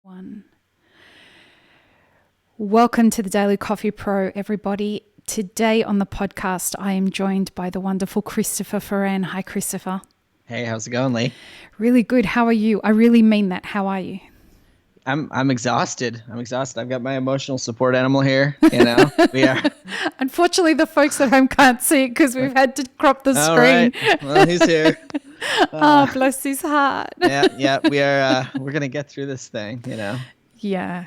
One. Welcome to the Daily Coffee Pro, everybody. Today on the podcast, I am joined by the wonderful Christopher Feran. Hi, Christopher. Hey, how's it going, Lee? Really good. How are you? I really mean that. How are you? I'm exhausted. I've got my emotional support animal here. We are. Unfortunately, the folks at home can't see it because we've had to crop the All screen. right. Well, he's here. Oh, bless his heart. Yeah. We are. We're gonna get through this thing. Yeah.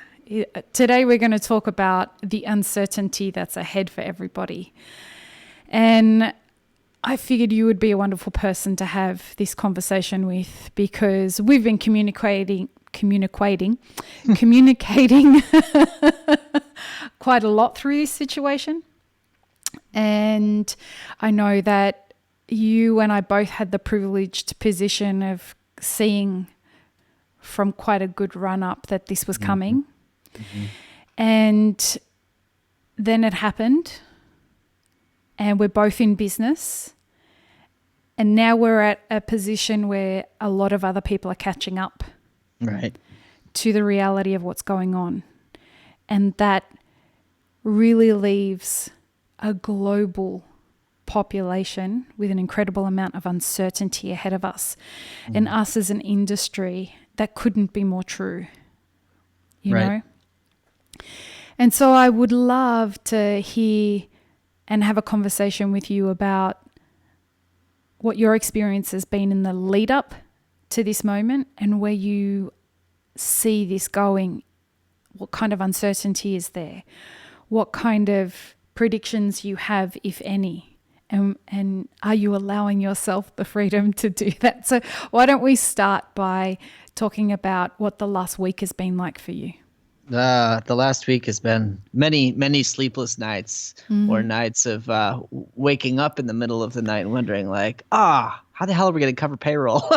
Today we're going to talk about the uncertainty that's ahead for everybody. And I figured you would be a wonderful person to have this conversation with because we've been communicating quite a lot through this situation. And I know that you and I both had the privileged position of seeing from quite a good run up that this was coming. Mm-hmm. And then it happened and we're both in business. And now we're at a position where a lot of other people are catching up to the reality of what's going on. And that really leaves a global population with an incredible amount of uncertainty ahead of us. And us as an industry, that couldn't be more true, you know? And so I would love to hear and have a conversation with you about what your experience has been in the lead up to this moment and where you see this going. What kind of uncertainty is there? What kind of predictions you have, if any? And are you allowing yourself the freedom to do that? So why don't we start by talking about what the last week has been like for you? The last week has been many sleepless nights or nights of waking up in the middle of the night and wondering how the hell are we going to cover payroll?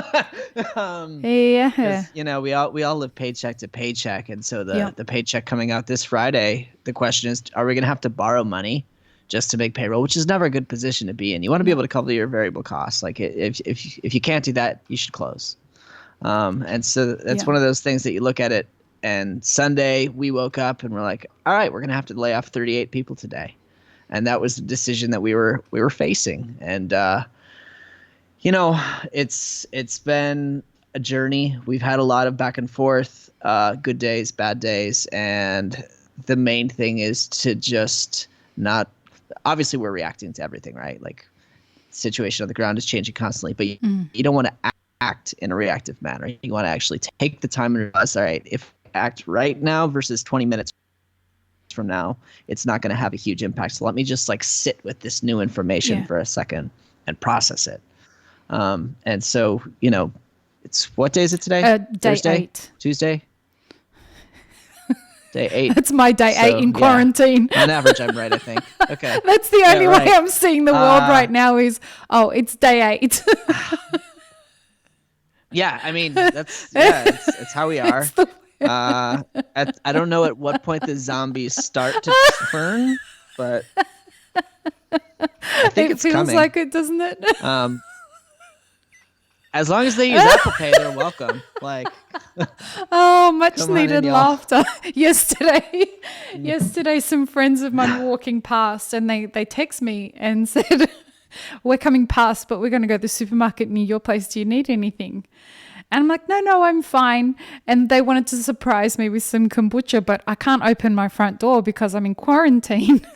Yeah. We all live paycheck to paycheck. And so the paycheck coming out this Friday, the question is, are we going to have to borrow money just to make payroll, which is never a good position to be in. You want to be able to cover your variable costs. Like if you can't do that, you should close. And so that's one of those things that you look at it. And Sunday we woke up and we're like, all right, we're going to have to lay off 38 people today. And that was the decision that we were facing. And, it's been a journey. We've had a lot of back and forth, good days, bad days. And the main thing is to just not, obviously we're reacting to everything, right? Like the situation on the ground is changing constantly, but you don't want to act in a reactive manner. You want to actually take the time and realize, all right, if I act right now versus 20 minutes from now, it's not going to have a huge impact. So let me just sit with this new information for a second and process it. And so, it's what day is it today? Day Thursday? 8. Tuesday? Day 8. It's my day 8 in quarantine. On average, I'm right, I think. Okay. That's the only way I'm seeing the world right now is, it's day 8. Yeah, I mean, it's how we are. I don't know at what point the zombies start to turn, but I think it's coming. It feels like it, doesn't it? As long as they use Apple Pay, they're welcome. Much needed laughter. Yesterday, some friends of mine were walking past and they text me and said, we're coming past, but we're going to go to the supermarket near your place. Do you need anything? And I'm like, no, I'm fine. And they wanted to surprise me with some kombucha, but I can't open my front door because I'm in quarantine.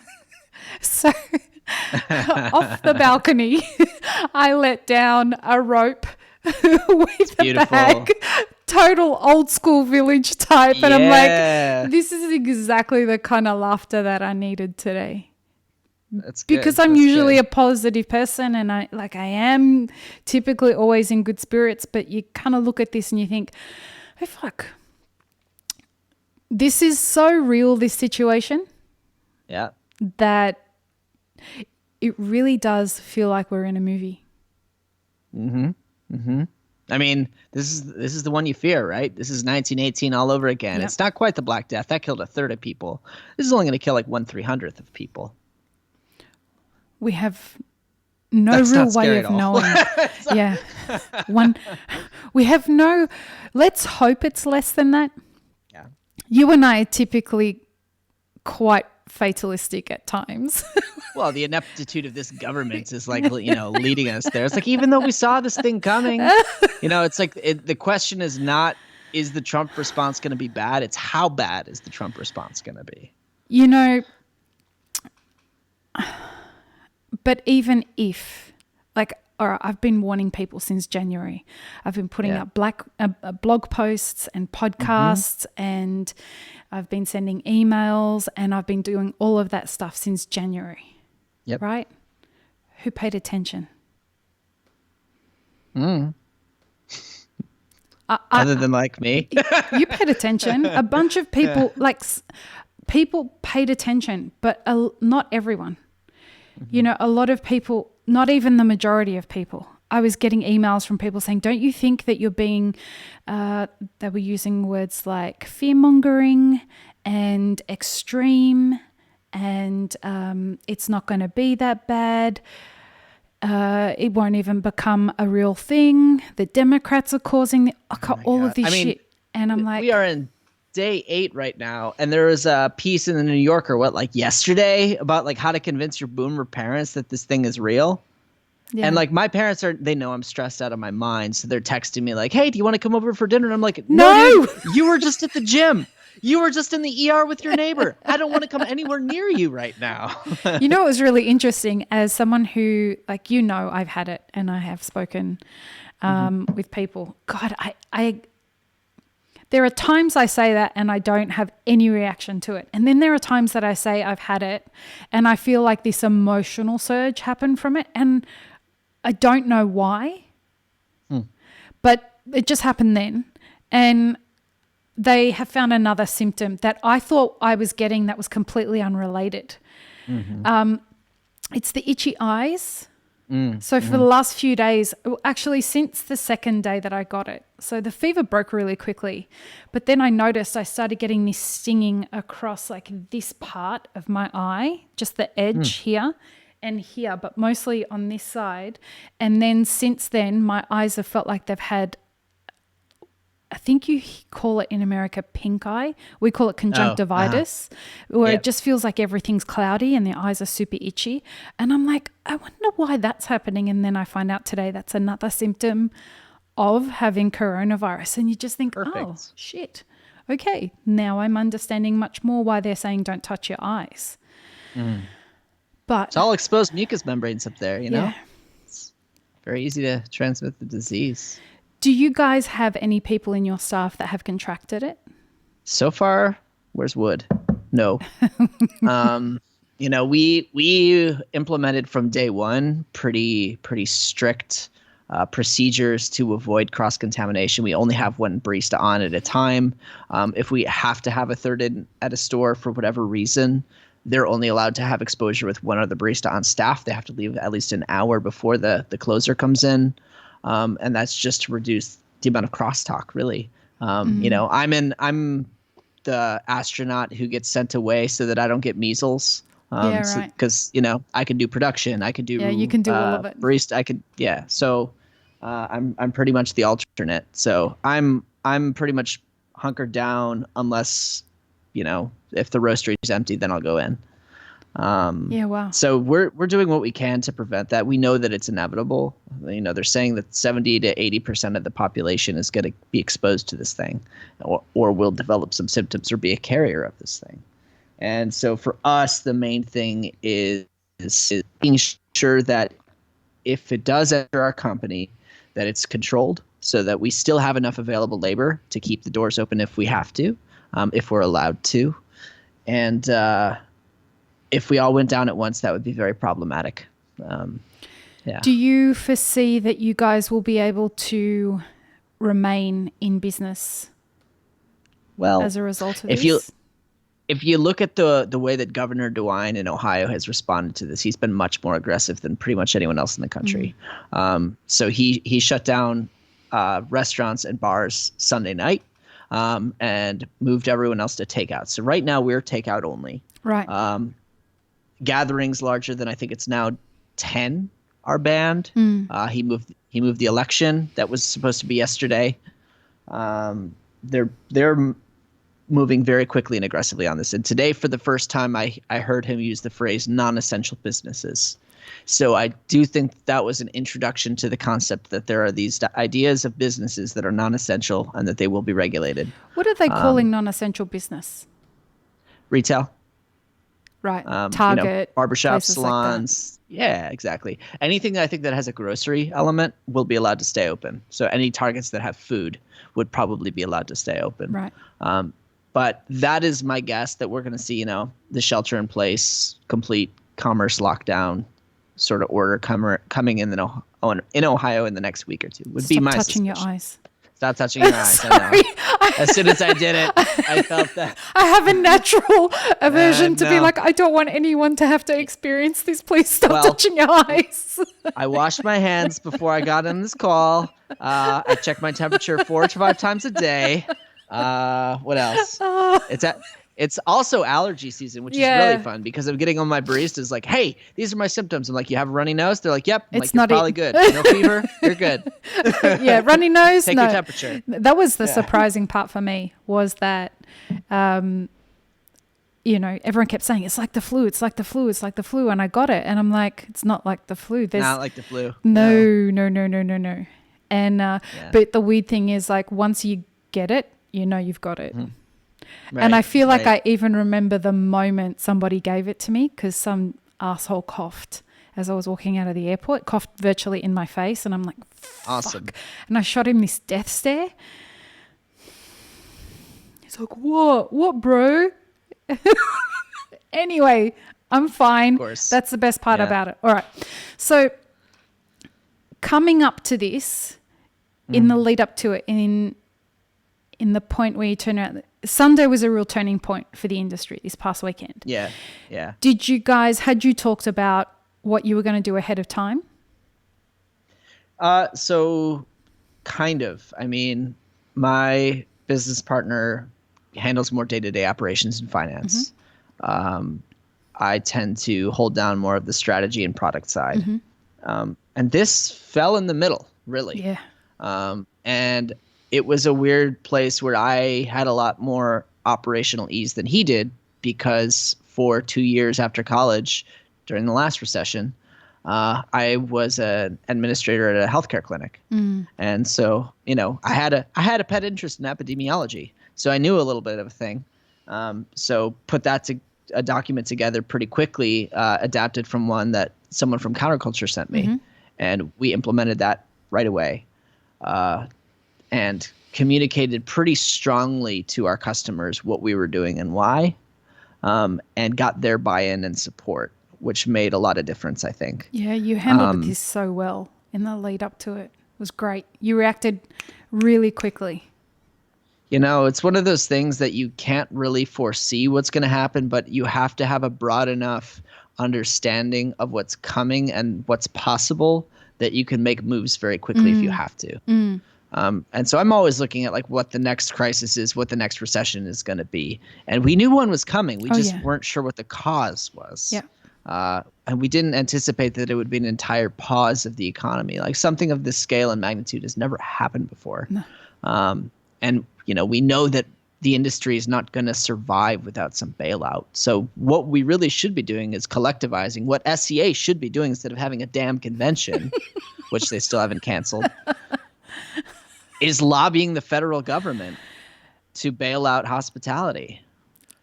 So off the balcony, I let down a rope with a bag. Total old school village type. And I'm like, this is exactly the kind of laughter that I needed today. That's good. Because I'm usually a positive person and I am typically always in good spirits, but you kind of look at this and you think, oh, fuck. This is so real, this situation. Yeah. That it really does feel like we're in a movie. I mean, this is the one you fear, right? This is 1918 all over again. Yep. It's not quite the Black Death. That killed a third of people. This is only going to kill 1/300th of people. We have no real way of knowing. We have no, let's hope it's less than that. You and I are typically quite fatalistic at times. Well, the ineptitude of this government is like, leading us there. It's like, even though we saw this thing coming, it's like the question is not, is the Trump response going to be bad? It's how bad is the Trump response going to be? But even if, like, all right, I've been warning people since January. I've been putting up blog posts and podcasts, and I've been sending emails, and I've been doing all of that stuff since January. Yep. Right? Who paid attention? Other than like me. You paid attention. A bunch of people, people paid attention, but not everyone. A lot of people, not even the majority of people. I was getting emails from people saying, don't you think that you're being, they were using words like fear-mongering and extreme, and it's not going to be that bad. It won't even become a real thing. The Democrats are causing all of this shit. And I'm like, we are in day 8 right now, and there was a piece in the New Yorker, yesterday, about how to convince your boomer parents that this thing is real. Yeah. And my parents they know I'm stressed out of my mind, so they're texting me like, hey, do you want to come over for dinner? And I'm like, no, dude, you were just at the gym. You were just in the ER with your neighbor. I don't want to come anywhere near you right now. It was really interesting as someone who, I've had it, and I have spoken with people. God, there are times I say that and I don't have any reaction to it. And then there are times that I say I've had it and I feel like this emotional surge happened from it. And I don't know why, but it just happened then. And they have found another symptom that I thought I was getting that was completely unrelated. It's the itchy eyes. So for the last few days, actually since the second day that I got it, so the fever broke really quickly, but then I noticed I started getting this stinging across this part of my eye, just the edge here and here, but mostly on this side. And then since then, my eyes have felt like they've had, I think you call it in America pink eye. We call it conjunctivitis, where it just feels like everything's cloudy and the eyes are super itchy. And I'm like, I wonder why that's happening. And then I find out today that's another symptom of having coronavirus. And you just think, oh, shit. Okay, now I'm understanding much more why they're saying don't touch your eyes. But it's all exposed mucous membranes up there, know? It's very easy to transmit the disease. Do you guys have any people in your staff that have contracted it? So far, where's wood? No. We implemented from day one pretty strict procedures to avoid cross-contamination. We only have one barista on at a time. If we have to have a third in at a store for whatever reason, they're only allowed to have exposure with one other barista on staff. They have to leave at least an hour before the closer comes in. And that's just to reduce the amount of crosstalk, really. I'm the astronaut who gets sent away so that I don't get measles. Because I can do production, I can do you can do all of it. Barista, I could So I'm pretty much the alternate. So I'm pretty much hunkered down unless if the roastery is empty, then I'll go in. Wow. So we're doing what we can to prevent that. We know that it's inevitable. They're saying that 70 to 80% of the population is going to be exposed to this thing, or will develop some symptoms or be a carrier of this thing. And so for us, the main thing is being sure that if it does enter our company, that it's controlled so that we still have enough available labor to keep the doors open if we have to, if we're allowed to. And if we all went down at once, that would be very problematic. Do you foresee that you guys will be able to remain in business as a result of this? If you look at the way that Governor DeWine in Ohio has responded to this, he's been much more aggressive than pretty much anyone else in the country. So he shut down restaurants and bars Sunday night and moved everyone else to takeout. So right now we're takeout only. Right. Gatherings larger than I think it's now 10 are banned. He moved the election that was supposed to be yesterday. They're moving very quickly and aggressively on this. And today, for the first time, I heard him use the phrase non-essential businesses. So I do think that was an introduction to the concept that there are these ideas of businesses that are non-essential and that they will be regulated. What are they calling non-essential business? Retail. Right. Target. Barbershop, salons. Like yeah, exactly. Anything that I think that has a grocery element will be allowed to stay open. So any Targets that have food would probably be allowed to stay open. Right. But that is my guess that we're going to see, the shelter in place, complete commerce lockdown sort of order coming in Ohio in the next week or two. Be my touching suspicion. Your eyes. Stop touching your eyes. I know. As soon as I did it, I felt that. I have a natural aversion to be like, I don't want anyone to have to experience this. Please stop touching your eyes. I washed my hands before I got on this call. I check my temperature 4 to 5 times a day. What else? It's also allergy season, which is really fun because I'm getting on my baristas like, hey, these are my symptoms. I'm like, you have a runny nose? They're like, yep. I'm like, you're probably good. No fever. You're good. Yeah, runny nose. Take your temperature. That was the surprising part for me was that, everyone kept saying, it's like the flu. It's like the flu. It's like the flu. And I got it. And I'm like, it's not like the flu. Not like the flu. No. And, but the weird thing is like, once you get it, you've got it. Mm-hmm. Right, and I feel like I even remember the moment somebody gave it to me because some asshole coughed as I was walking out of the airport, coughed virtually in my face. And I'm like, fuck. Awesome. And I shot him this death stare. He's like, what, bro? Anyway, I'm fine. Of course. That's the best part about it. All right. So coming up to this, in the lead up to it, in the point where you turn around, Sunday was a real turning point for the industry this past weekend. Yeah. Had you talked about what you were going to do ahead of time? So kind of. I mean, my business partner handles more day-to-day operations and finance. Mm-hmm. I tend to hold down more of the strategy and product side. Mm-hmm. And this fell in the middle, really. Yeah. And it was a weird place where I had a lot more operational ease than he did because for 2 years after college, during the last recession, I was an administrator at a healthcare clinic. Mm. And so, I had a pet interest in epidemiology. So I knew a little bit of a thing. So put a document together pretty quickly, adapted from one that someone from Counterculture sent me. Mm-hmm. And we implemented that right away. And communicated pretty strongly to our customers what we were doing and why, and got their buy-in and support, which made a lot of difference, I think. Yeah, you handled this so well in the lead up to it. It was great. You reacted really quickly. It's one of those things that you can't really foresee what's going to happen, but you have to have a broad enough understanding of what's coming and what's possible that you can make moves very quickly if you have to. Mm. And so I'm always looking at like what the next crisis is, what the next recession is going to be. And we knew one was coming. We just weren't sure what the cause was. Yeah. And we didn't anticipate that it would be an entire pause of the economy. Like something of this scale and magnitude has never happened before. No. And, we know that the industry is not going to survive without some bailout. So what we really should be doing is collectivizing. What SCA should be doing instead of having a damn convention, which they still haven't canceled, is lobbying the federal government to bail out hospitality.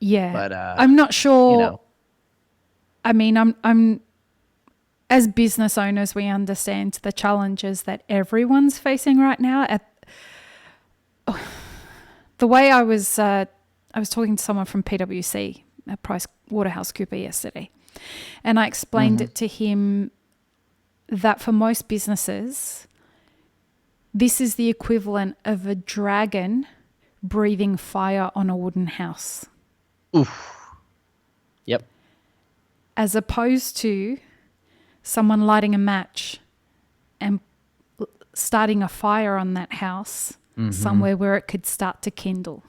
Yeah, but I'm not sure. I mean, I'm as business owners, we understand the challenges that everyone's facing right now. The way I was talking to someone from PwC, Price Waterhouse Cooper, yesterday, and I explained it to him that for most businesses, this is the equivalent of a dragon breathing fire on a wooden house. Oof. Yep. As opposed to someone lighting a match and starting a fire on that house somewhere where it could start to kindle.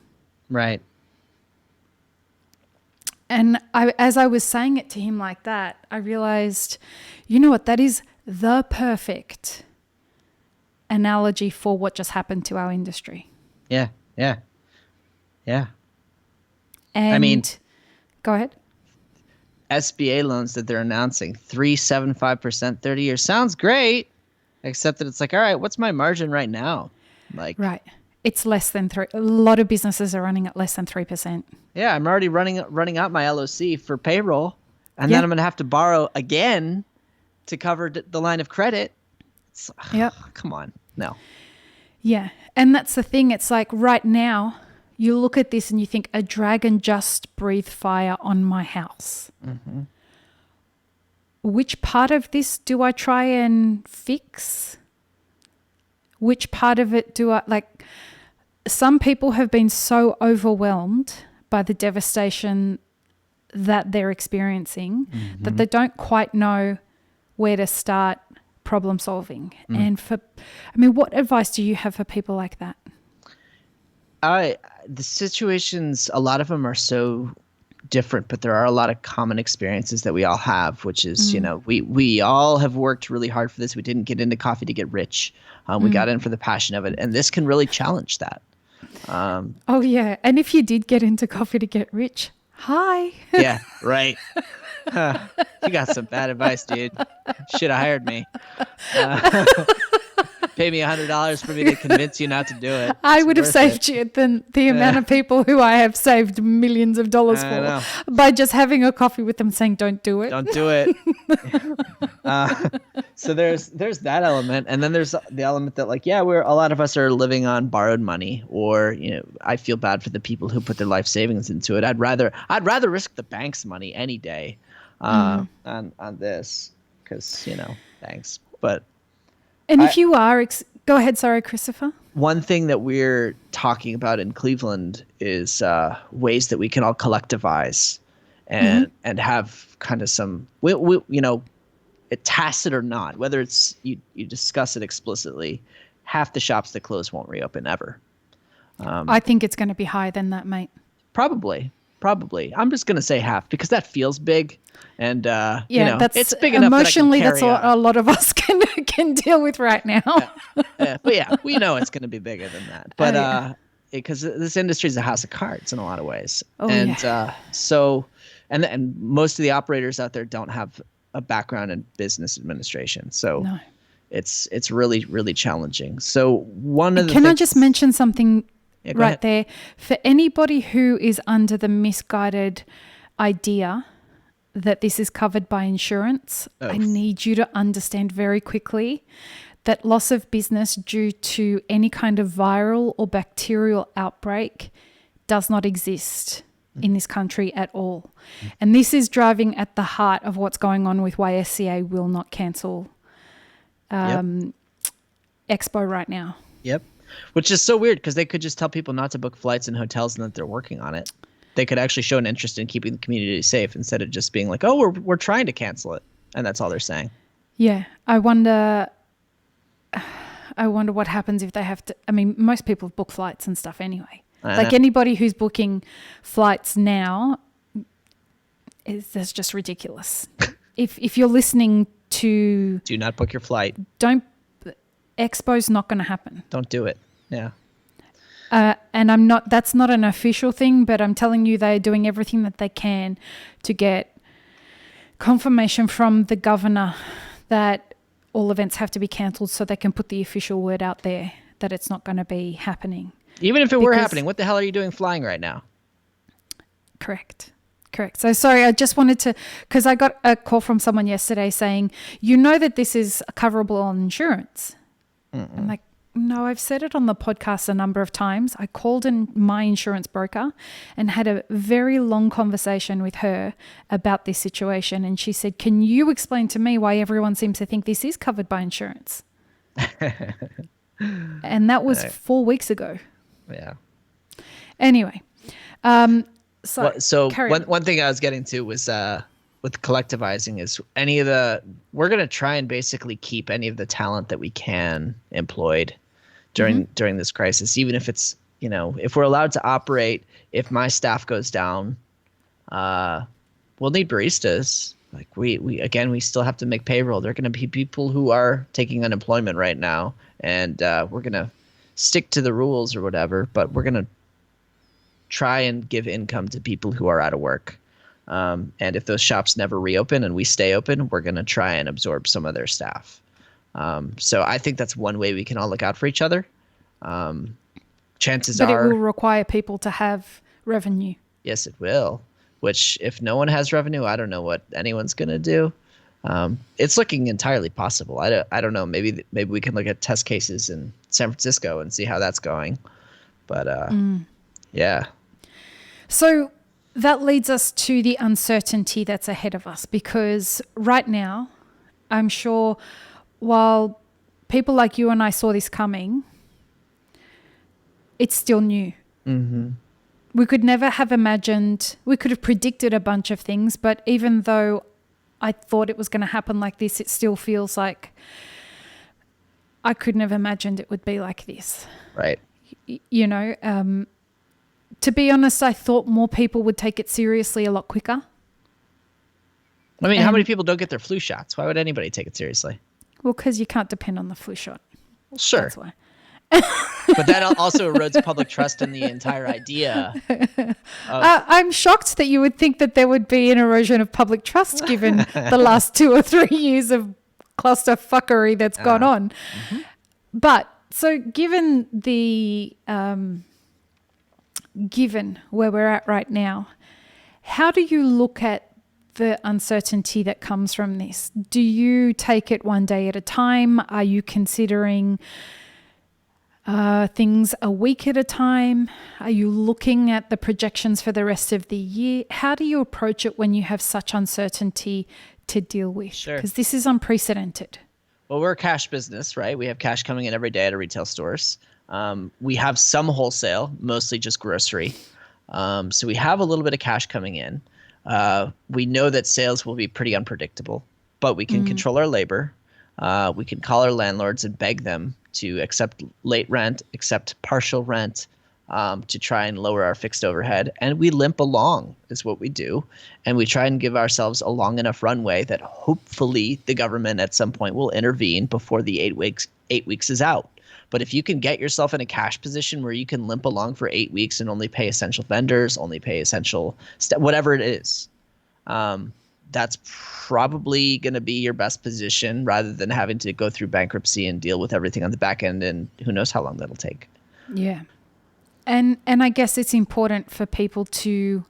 Right. And as I was saying it to him like that, I realized, you know what, that is the perfect analogy for what just happened to our industry. Yeah. I mean, And go ahead. SBA loans that they're announcing 3.75%, 30 years sounds great, except that it's like, all right, what's my margin right now? Like, Right. It's less than 3. A lot of businesses are running at less than 3%. yeah, I'm already running out my LOC for payroll, and Yeah. then I'm gonna have to borrow again to cover the line of credit. It's, Yep. come on, no. Yeah. And that's the thing. It's like right now, you look at this and you think, a dragon just breathed fire on my house. Mm-hmm. Which part of this do I try and fix? Which part of it do I like? Some people have been so overwhelmed by the devastation that they're experiencing that they don't quite know where to start problem solving. And what advice do you have for people like that? The situations, a lot of them are so different, but there are a lot of common experiences that we all have, which is, we all have worked really hard for this. We didn't get into coffee to get rich. We got in for the passion of it. And this can really challenge that. Oh, yeah. And if you did get into coffee to get rich, hi. Yeah, right. You got some bad advice, dude. Should have hired me. Pay me $100 for me to convince you not to do it. I would have saved you the amount of people who I have saved millions of dollars for by just having a coffee with them saying, don't do it. Don't do it. So there's that element. And then there's the element that like, yeah, a lot of us are living on borrowed money, or, I feel bad for the people who put their life savings into it. I'd rather risk the bank's money any day on this because, thanks. But and if you are, go ahead. Sorry, Christopher. One thing that we're talking about in Cleveland is ways that we can all collectivize and have kind of some, tacit or not, whether it's you discuss it explicitly, half the shops that close won't reopen ever. I think it's going to be higher than that, mate. Probably. I'm just going to say half because that feels big. And, that's it's big enough emotionally, that I can that's what a lot of us can deal with right now. But yeah, we know it's going to be bigger than that. But because this industry is a house of cards in a lot of ways. So most of the operators out there don't have a background in business administration. So it's really, really challenging. So Can I just mention something right there? For anybody who is under the misguided idea that this is covered by insurance, I need you to understand very quickly that loss of business due to any kind of viral or bacterial outbreak does not exist in this country at all. And this is driving at the heart of what's going on with why SCA will not cancel Expo right now. Yep. Which is so weird because they could just tell people not to book flights and hotels and that they're working on it. They could actually show an interest in keeping the community safe instead of just being like, oh, we're trying to cancel it. And that's all they're saying. Yeah. I wonder what happens if they have to. I mean, most people book flights and stuff anyway. Like anybody who's booking flights now, that's just ridiculous. If you're listening to... Do not book your flight. Expo's not going to happen. Don't do it. Yeah. And that's not an official thing, but I'm telling you they're doing everything that they can to get confirmation from the governor that all events have to be cancelled so they can put the official word out there that it's not going to be happening. Even if it were happening, what the hell are you doing flying right now? Correct. So sorry, I just wanted to, because I got a call from someone yesterday saying, that this is coverable on insurance. I'm like, no, I've said it on the podcast a number of times. I called in my insurance broker and had a very long conversation with her about this situation. And she said, can you explain to me why everyone seems to think this is covered by insurance? And that was 4 weeks ago. Yeah. Anyway. One thing I was getting to was with collectivizing is we're going to try and basically keep any of the talent that we can employed during this crisis, even if it's, if we're allowed to operate, if my staff goes down, we'll need baristas. Like we still have to make payroll. There are going to be people who are taking unemployment right now, and we're going to stick to the rules or whatever, but we're going to try and give income to people who are out of work. And if those shops never reopen and we stay open, we're going to try and absorb some of their staff. So I think that's one way we can all look out for each other. Chances But it are, will require people to have revenue. yes, it will. Which, if no one has revenue, I don't know what anyone's going to do. It's looking entirely possible. I don't know. Maybe we can look at test cases in San Francisco and see how that's going. But yeah. So that leads us to the uncertainty that's ahead of us, because right now, I'm sure while people like you and I saw this coming, it's still new. Mm-hmm. We could never have imagined, we could have predicted a bunch of things, but even though I thought it was going to happen like this, it still feels like I couldn't have imagined it would be like this. Right. You know, to be honest, I thought more people would take it seriously a lot quicker. I mean, how many people don't get their flu shots? Why would anybody take it seriously? Well, because you can't depend on the flu shot. Well, sure. That's why. But that also erodes public trust in the entire idea. I'm shocked that you would think that there would be an erosion of public trust given the last 2 or 3 years of clusterfuckery that's gone on. Mm-hmm. But so given where we're at right now, how do you look at the uncertainty that comes from this? Do you take it one day at a time? Are you considering things a week at a time? Are you looking at the projections for the rest of the year? How do you approach it when you have such uncertainty to deal with? Sure. Because this is unprecedented. Well, we're a cash business, right? We have cash coming in every day at our retail stores. We have some wholesale, mostly just grocery. So we have a little bit of cash coming in. We know that sales will be pretty unpredictable, but we can control our labor. We can call our landlords and beg them to accept late rent, accept partial rent, to try and lower our fixed overhead. And we limp along is what we do. And we try and give ourselves a long enough runway that hopefully the government at some point will intervene before the 8 weeks is out. But if you can get yourself in a cash position where you can limp along for 8 weeks and only pay essential vendors, only pay essential whatever it is, that's probably going to be your best position rather than having to go through bankruptcy and deal with everything on the back end, and who knows how long that'll take. Yeah. And I guess it's important for people to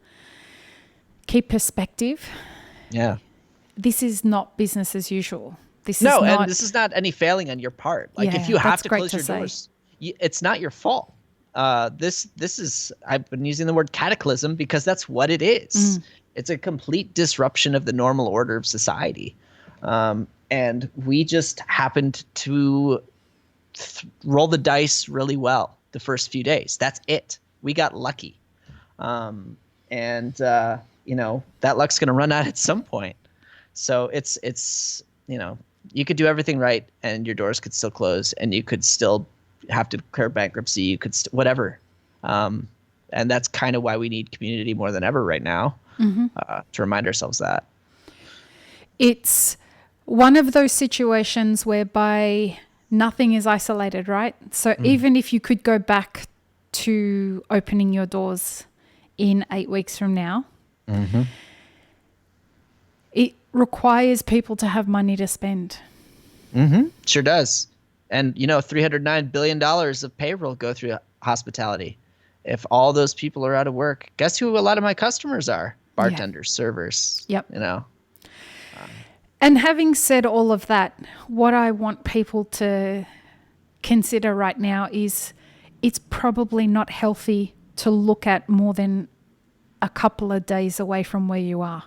keep perspective. Yeah. This is not business as usual. This is not any failing on your part. Like, if you have to close your doors, it's not your fault. This is, I've been using the word cataclysm because that's what it is. It's a complete disruption of the normal order of society. And we just happened to roll the dice really well the first few days. That's it. We got lucky. That luck's going to run out at some point. So it's you could do everything right and your doors could still close and you could still have to declare bankruptcy. You could whatever. And that's kind of why we need community more than ever right now, to remind ourselves that. It's one of those situations whereby nothing is isolated, right? So even if you could go back to opening your doors in 8 weeks from now, it requires people to have money to spend. Sure does. And, $309 billion of payroll go through hospitality. If all those people are out of work, guess who a lot of my customers are? Bartenders, servers. Yep. And having said all of that, what I want people to consider right now is it's probably not healthy to look at more than a couple of days away from where you are.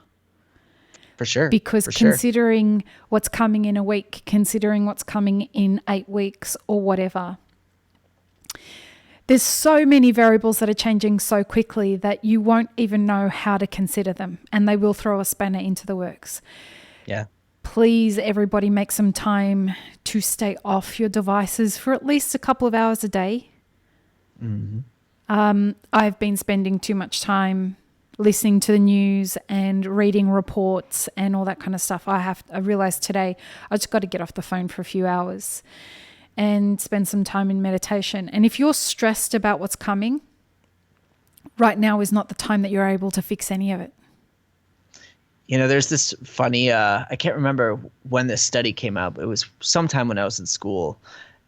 For sure. Because considering what's coming in a week, considering what's coming in 8 weeks or whatever, there's so many variables that are changing so quickly that you won't even know how to consider them, and they will throw a spanner into the works. Yeah. Please, everybody, make some time to stay off your devices for at least a couple of hours a day. I've been spending too much time listening to the news and reading reports and all that kind of stuff. I realized today I just got to get off the phone for a few hours and spend some time in meditation. And if you're stressed about what's coming, right now is not the time that you're able to fix any of it. There's this funny, I can't remember when this study came out, but it was sometime when I was in school.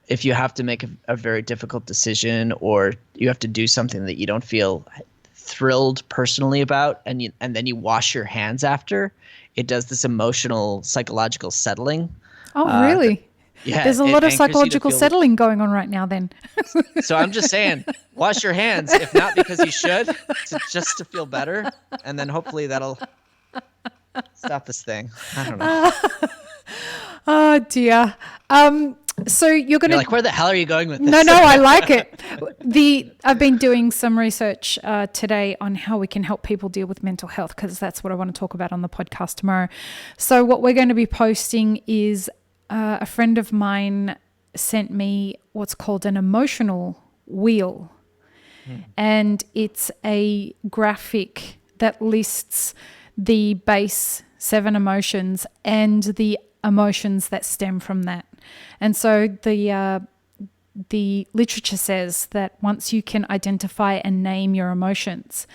If you have to make a very difficult decision, or you have to do something that you don't feel thrilled personally about, and then you wash your hands after, it does this emotional, psychological settling. Oh, really? Yeah. There's a lot of psychological settling going on right now then. So I'm just saying, wash your hands, if not because you should, just to feel better. And then hopefully that'll stop this thing. I don't know. Oh, dear. So you're going to like, where the hell are you going with this? No, I like it. I've been doing some research today on how we can help people deal with mental health, because that's what I want to talk about on the podcast tomorrow. So what we're going to be posting is a friend of mine sent me what's called an emotional wheel. And it's a graphic that lists the base 7 emotions and the emotions that stem from that. And so the literature says that once you can identify and name your emotions,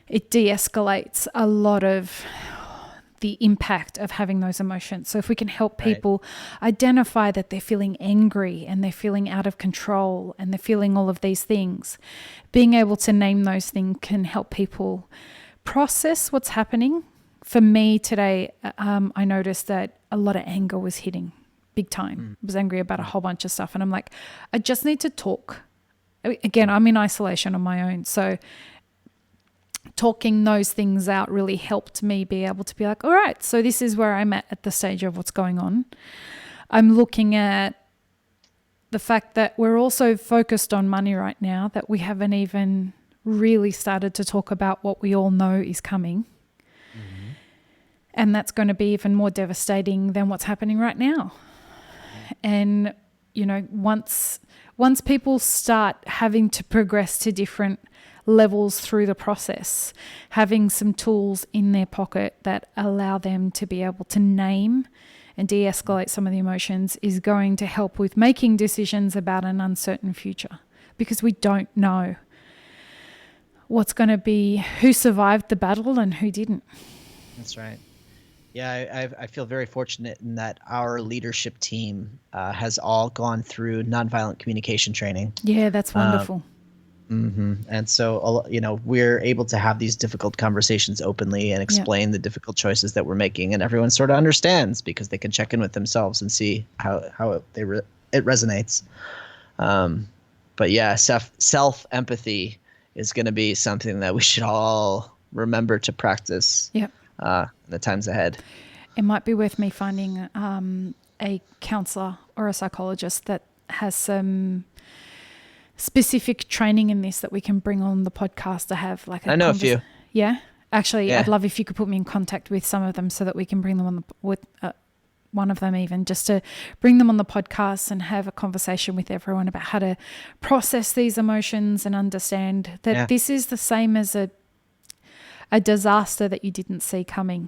it de-escalates a lot of the impact of having those emotions. So if we can help people identify that they're feeling angry and they're feeling out of control and they're feeling all of these things, being able to name those things can help people process what's happening. For me today, I noticed that a lot of anger was hitting big time. I was angry about a whole bunch of stuff. And I'm like, I just need to talk. Again, I'm in isolation on my own. So talking those things out really helped me be able to be like, all right, so this is where I'm at the stage of what's going on. I'm looking at the fact that we're also focused on money right now, that we haven't even really started to talk about what we all know is coming. And that's going to be even more devastating than what's happening right now. And, once people start having to progress to different levels through the process, having some tools in their pocket that allow them to be able to name and de-escalate some of the emotions is going to help with making decisions about an uncertain future, because we don't know what's going to be, who survived the battle and who didn't. That's right. Yeah, I feel very fortunate in that our leadership team has all gone through nonviolent communication training. Yeah, that's wonderful. And so, we're able to have these difficult conversations openly and explain the difficult choices that we're making, and everyone sort of understands because they can check in with themselves and see how it resonates. But yeah, self-empathy is going to be something that we should all remember to practice. Yep. In the times ahead. It might be worth me finding a counselor or a psychologist that has some specific training in this that we can bring on the podcast to have. Like, I know a few. Yeah? Actually, I'd love if you could put me in contact with some of them so that we can bring them on with one of them, even just to bring them on the podcast and have a conversation with everyone about how to process these emotions and understand that this is the same as a disaster that you didn't see coming.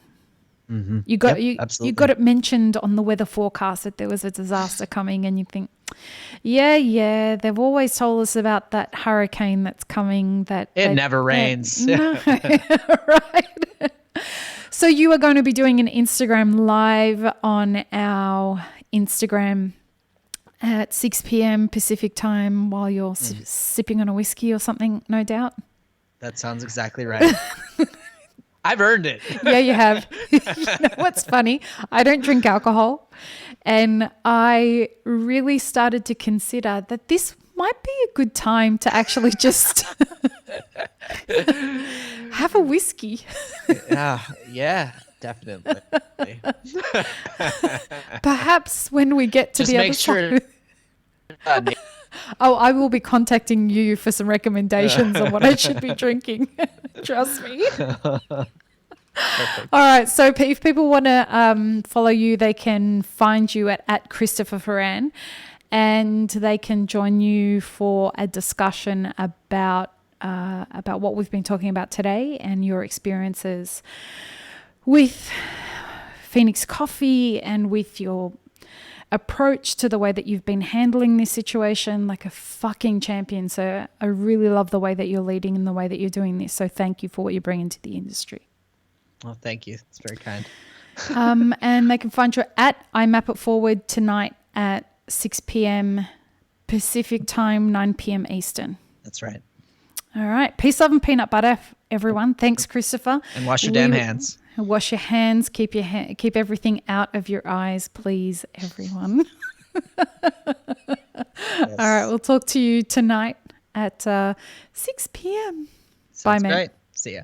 You got it mentioned on the weather forecast that there was a disaster coming, and you think, they've always told us about that hurricane that's coming. That it never rains. No, right. So you are going to be doing an Instagram live on our Instagram at 6 p.m. Pacific time while you're sipping on a whiskey or something, no doubt. That sounds exactly right. I've earned it. Yeah, you have. You know what's funny? I don't drink alcohol, and I really started to consider that this might be a good time to actually just have a whiskey. Yeah, definitely. Perhaps when we get to just the make other sure. side. I will be contacting you for some recommendations on what I should be drinking. Trust me. All right. So if people want to follow you, they can find you at Christopher Feran, and they can join you for a discussion about what we've been talking about today and your experiences with Phoenix Coffee and with your approach to the way that you've been handling this situation like a fucking champion. So I really love the way that you're leading and the way that you're doing this. So thank you for what you bring into the industry. Well, thank you. It's very kind. And they can find you at I Map It Forward tonight at 6 p.m. Pacific time, 9 p.m. Eastern. That's right. All right. Peace, love, and peanut butter, everyone. Thanks, Christopher. And wash your damn hands. Wash your hands. Keep keep everything out of your eyes, please, everyone. Yes. All right. We'll talk to you tonight at 6 p.m. Sounds Bye, man. great. See ya.